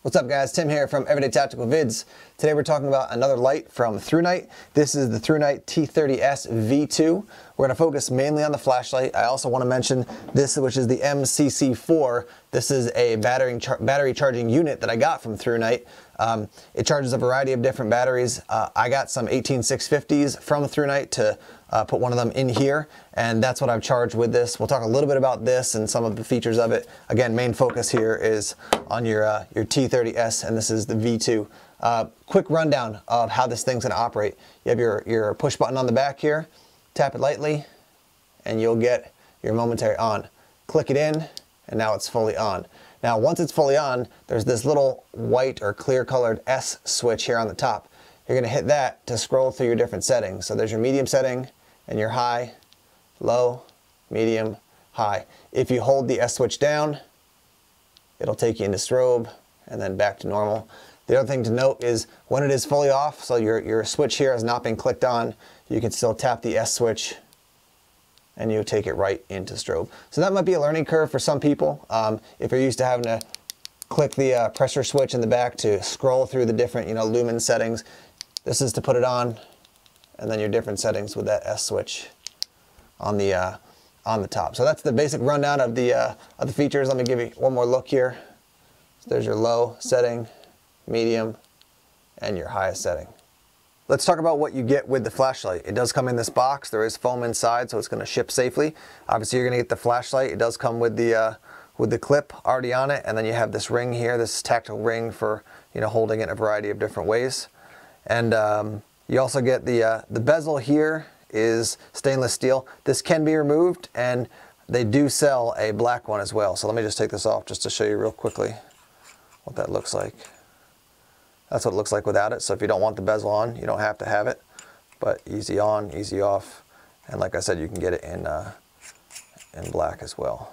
What's up guys, Tim here from Everyday Tactical Vids. Today we're talking about another light from ThruNite. This is the ThruNite T30S V2. We're going to focus mainly on the flashlight. I also want to mention this, which is the MCC4. This is a battery charging unit that I got from ThruNite. It charges a variety of different batteries. I got some 18650s from ThruNite to put one of them in here, and that's what I've charged with this. We'll talk a little bit about this and some of the features of it. Again, main focus here is on your T30S, and this is the V2. Quick rundown of how this thing's gonna operate. You have your push button on the back here, tap it lightly, and you'll get your momentary on. Click it in, and now it's fully on. Now, once it's fully on, there's this little white or clear colored S switch here on the top. You're gonna hit that to scroll through your different settings. So there's your medium setting and your high, low, medium, high. If you hold the S switch down, it'll take you into strobe and then back to normal. The other thing to note is when it is fully off, so your switch here has not been clicked on, you can still tap the S switch and you take it right into strobe. So that might be a learning curve for some people. If you're used to having to click the pressure switch in the back to scroll through the different Lumens settings, this is to put it on, and then your different settings with that S switch on the top. So that's the basic rundown of the features. Let me give you one more look here. So there's your low setting, medium, and your highest setting. Let's talk about what you get with the flashlight. It does come in this box. There is foam inside, so it's going to ship safely. Obviously, you're going to get the flashlight. It does come with the clip already on it, and then you have this ring here, this tactile ring for holding it in a variety of different ways. And you also get the bezel here is stainless steel. This can be removed, and they do sell a black one as well. So let me just take this off just to show you real quickly what that looks like. That's what it looks like without it. So if you don't want the bezel on, you don't have to have it, but easy on, easy off. And like I said, you can get it in black as well.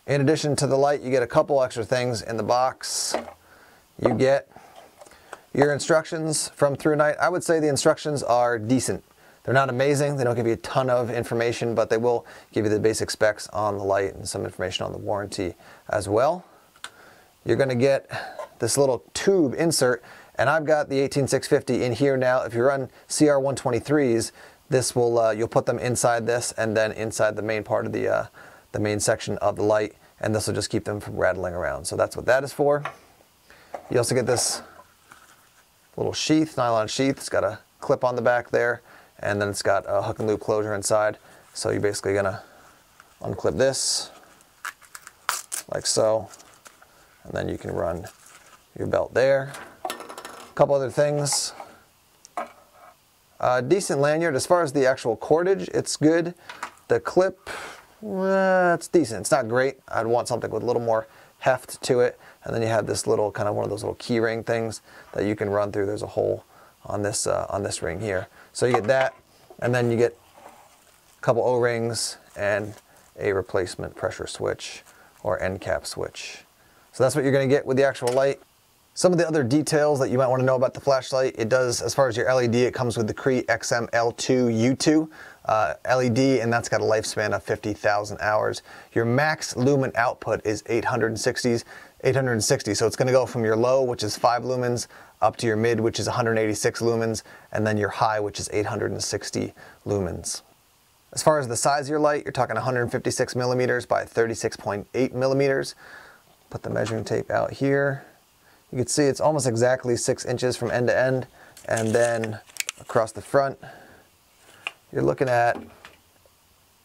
In addition to the light, you get a couple extra things in the box. You get your instructions from ThruNite. I would say the instructions are decent. They're not amazing. They don't give you a ton of information, but they will give you the basic specs on the light and some information on the warranty as well. You're gonna get this little tube insert, and I've got the 18650 in here now. If you run CR123s, this will you'll put them inside this and then inside the main part of the main section of the light, and this will just keep them from rattling around. So that's what that is for. You also get this little sheath, nylon sheath. It's got a clip on the back there, and then it's got a hook and loop closure inside. So you're basically gonna unclip this like so, and then you can run your belt there. A couple other things. Decent lanyard. As far as the actual cordage, it's good. The clip, it's decent. It's not great. I'd want something with a little more heft to it. And then you have this little kind of one of those little key ring things that you can run through. There's a hole on this ring here. So you get that, and then you get a couple O-rings and a replacement pressure switch or end cap switch. So that's what you're going to get with the actual light. Some of the other details that you might want to know about the flashlight, it does, as far as your LED, it comes with the Cree XM-L2U2 LED, and that's got a lifespan of 50,000 hours. Your max lumen output is 860, so it's going to go from your low, which is 5 lumens, up to your mid, which is 186 lumens, and then your high, which is 860 lumens. As far as the size of your light, you're talking 156 millimeters by 36.8 millimeters. Put the measuring tape out here. You can see it's almost exactly 6 inches from end to end, and then across the front, you're looking at,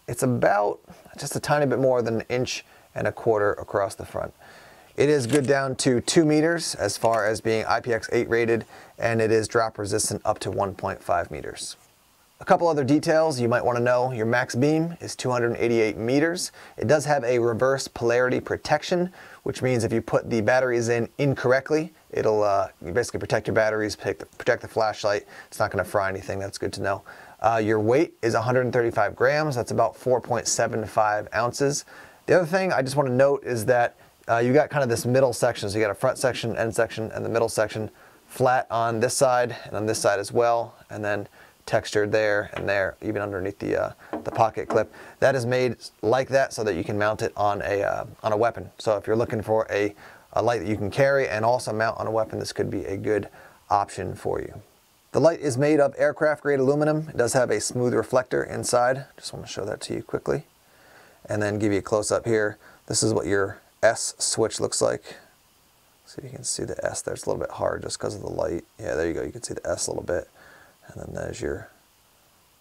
it's about just a tiny bit more than 1.25 inches across the front. It is good down to 2 meters as far as being IPX8 rated, and it is drop resistant up to 1.5 meters. A couple other details you might want to know. Your max beam is 288 meters. It does have a reverse polarity protection, which means if you put the batteries in incorrectly, it'll basically protect your batteries, protect the flashlight. It's not going to fry anything. That's good to know. Your weight is 135 grams. That's about 4.75 ounces. The other thing I just want to note is that you got kind of this middle section. So you got a front section, end section, and the middle section flat on this side and on this side as well, and then textured there and there, even underneath the pocket clip. That is made like that so that you can mount it on a weapon. So if you're looking for a a light that you can carry and also mount on a weapon, this could be a good option for you. The light is made of aircraft grade aluminum. It does have a smooth reflector inside. Just want to show that to you quickly. And then give you a close up here. This is what your S switch looks like. So you can see the S there. It's a little bit hard just because of the light. Yeah, there you go. You can see the S a little bit. And then there's your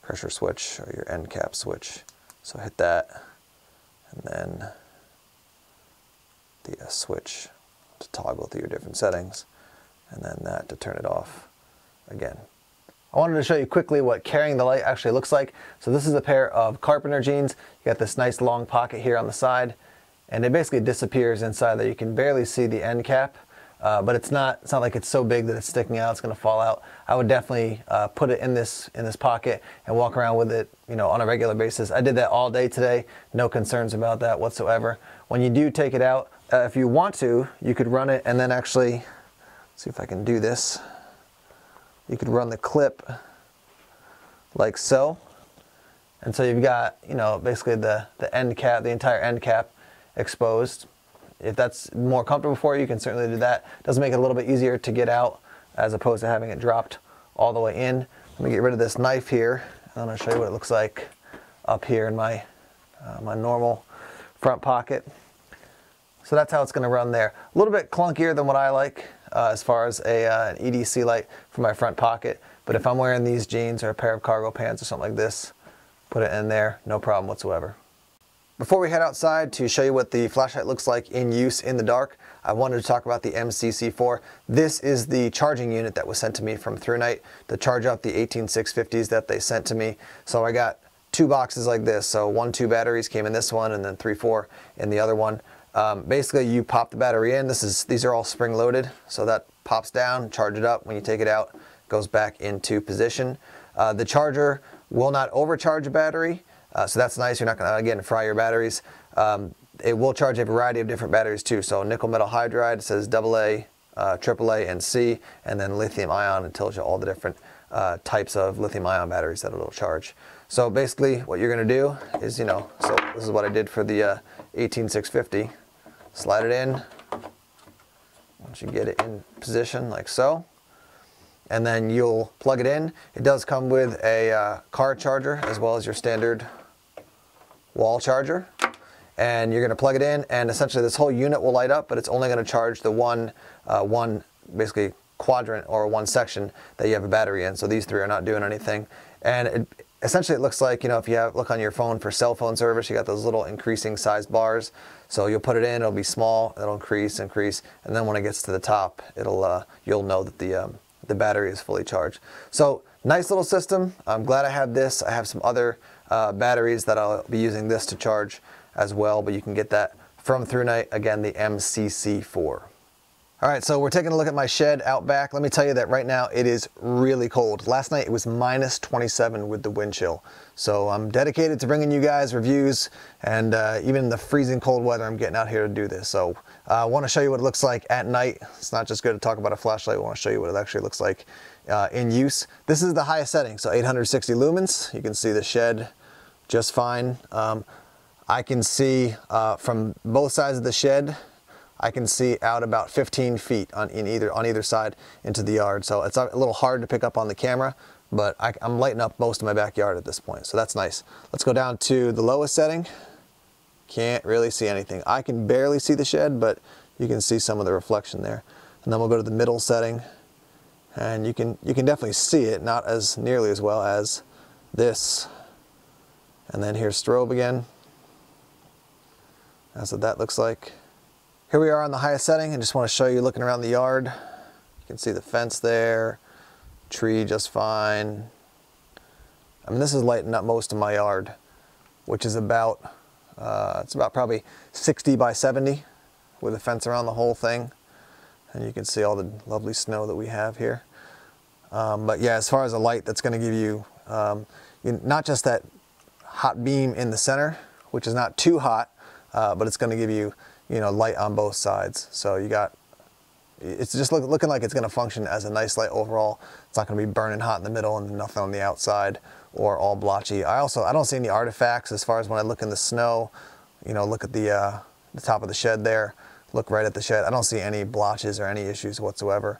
pressure switch or your end cap switch. So hit that. And then the S switch to toggle through your different settings. And then that to turn it off again. I wanted to show you quickly what carrying the light actually looks like. So this is a pair of carpenter jeans. You got this nice long pocket here on the side, and it basically disappears inside there. You can barely see the end cap, but it's not like it's so big that it's sticking out, it's gonna fall out. I would definitely put it in this pocket and walk around with it, you know, on a regular basis. I did that all day today. No concerns about that whatsoever. When you do take it out, if you want to, you could run it and then actually, see if I can do this. You could run the clip like so. And so you've got, you know, basically the end cap, the entire end cap exposed. If that's more comfortable for you, you can certainly do that. It does make it a little bit easier to get out as opposed to having it dropped all the way in. Let me get rid of this knife here. I'm gonna show you what it looks like up here in my, my normal front pocket. So that's how it's gonna run there. A little bit clunkier than what I like as far as an EDC light for my front pocket. But if I'm wearing these jeans or a pair of cargo pants or something like this, put it in there, no problem whatsoever. Before we head outside to show you what the flashlight looks like in use in the dark, I wanted to talk about the MCC4. This is the charging unit that was sent to me from ThruNite to charge up the 18650s that they sent to me. So I got 2 boxes like this. So 2 batteries came in this one and then 3-4 in the other one. Basically you pop the battery in. These are all spring loaded. So that pops down, charge it up. When you take it out, it goes back into position. The charger will not overcharge a battery. So that's nice. You're not going to, again, fry your batteries. It will charge a variety of different batteries too. So nickel metal hydride, it says AA, AAA, and C, and then lithium ion. It tells you all the different types of lithium ion batteries that it'll charge. So basically what you're going to do is, you know, so this is what I did for the 18650. Slide it in. Once you get it in position like so. And then you'll plug it in. It does come with a car charger as well as your standard wall charger. And you're going to plug it in, and essentially this whole unit will light up, but it's only going to charge the one basically quadrant or one section that you have a battery in. So these 3 are not doing anything. And essentially it looks like, you know, if you look on your phone for cell phone service, you got those little increasing size bars. So you'll put it in, it'll be small, it'll increase, and then when it gets to the top, you'll know that the battery is fully charged. So nice little system. I'm glad I have this. I have some other batteries that I'll be using this to charge as well, but you can get that from ThruNite, again, the MCC4. All right, so we're taking a look at my shed out back. Let me tell you that right now it is really cold. Last night it was -27 with the wind chill. So I'm dedicated to bringing you guys reviews, and even in the freezing cold weather, I'm getting out here to do this. So I want to show you what it looks like at night. It's not just good to talk about a flashlight. I want to show you what it actually looks like in use. This is the highest setting, so 860 lumens. You can see the shed just fine. I can see from both sides of the shed, I can see out about 15 feet on either side into the yard. So it's a little hard to pick up on the camera, but I'm lighting up most of my backyard at this point, so that's nice. Let's go down to the lowest setting. Can't really see anything. I can barely see the shed, but you can see some of the reflection there. And then we'll go to the middle setting, and you can definitely see it, not as nearly as well as this. And then here's strobe again. That's what that looks like. Here we are on the highest setting. I just want to show you looking around the yard. You can see the fence there, tree just fine. I mean, this is lighting up most of my yard, which is about, it's about probably 60 by 70 with a fence around the whole thing. And you can see all the lovely snow that we have here. But yeah, as far as a light that's going to give you, not just that hot beam in the center, which is not too hot, but it's going to give you, light on both sides. So it's just looking like it's going to function as a nice light overall. It's not going to be burning hot in the middle and nothing on the outside or all blotchy. I don't see any artifacts as far as when I look in the snow, look at the top of the shed there. look right at the shed. I don't see any blotches or any issues whatsoever.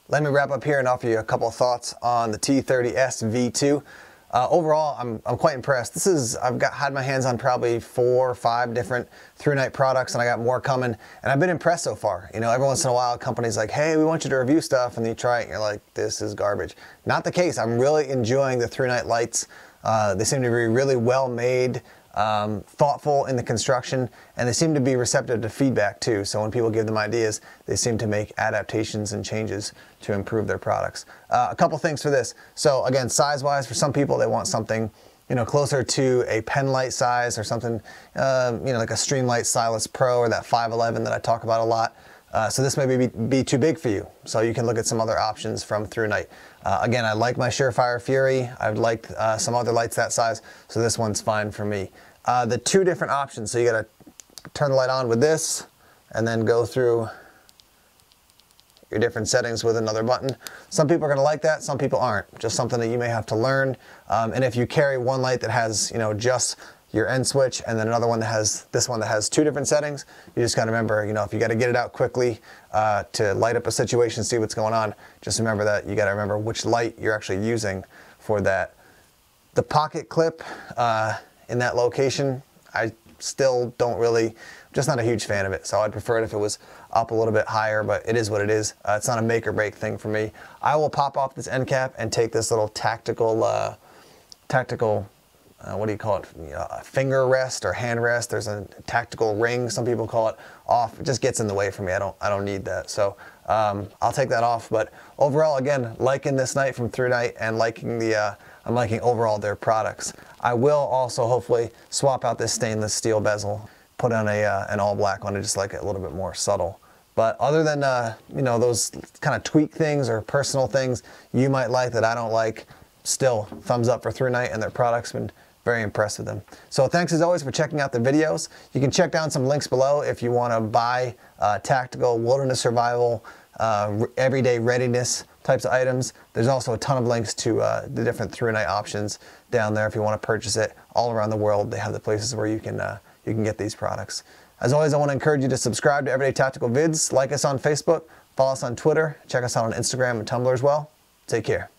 Let me wrap up here and offer you a couple of thoughts on the T30S V2. Overall, I'm quite impressed. I've had my hands on probably 4 or 5 different ThruNite products, and I got more coming, and I've been impressed so far. You know, every once in a while, a company's like, hey, we want you to review stuff, and you try it, and you're like, this is garbage. Not the case. I'm really enjoying the ThruNite lights. They seem to be really well made, thoughtful in the construction, and they seem to be receptive to feedback too. So when people give them ideas, they seem to make adaptations and changes to improve their products. A couple things for this. So again, size-wise, for some people, they want something, you know, closer to a pen light size or something, you know, like a Streamlight Stylus Pro or that 511 that I talk about a lot. So this may be too big for you. So you can look at some other options from ThruNite. Again, I like my Surefire Fury. I've liked some other lights that size, so this one's fine for me. The 2 different options, so you gotta turn the light on with this and then go through your different settings with another button. Some people are gonna like that, some people aren't. Just something that you may have to learn. And if you carry one light that has, you know, just your end switch and then another one that has, this one that has 2 different settings, you just gotta remember, you know, if you gotta get it out quickly to light up a situation, see what's going on, just remember that you gotta remember which light you're actually using for that. The pocket clip in that location, I still don't really, just not a huge fan of it. So I'd prefer it if it was up a little bit higher, but it is what it is. It's not a make or break thing for me. I will pop off this end cap and take this little tactical, what do you call it? A finger rest or hand rest. There's a tactical ring, some people call it, off. It just gets in the way for me. I don't need that. So I'll take that off. But overall, again, liking this night from ThruNite and liking I'm liking overall their products. I will also hopefully swap out this stainless steel bezel, put on an all black one, and just like it a little bit more subtle. But other than you know, those kind of tweak things or personal things you might like that I don't like, still thumbs up for ThruNite and their products. Been very impressed with them. So thanks as always for checking out the videos. You can check down some links below if you want to buy tactical wilderness survival, everyday readiness types of items. There's also a ton of links to the different ThruNite options down there if you want to purchase it all around the world. They have the places where you can get these products. As always, I want to encourage you to subscribe to Everyday Tactical Vids, like us on Facebook, follow us on Twitter, check us out on Instagram and Tumblr as well. Take care.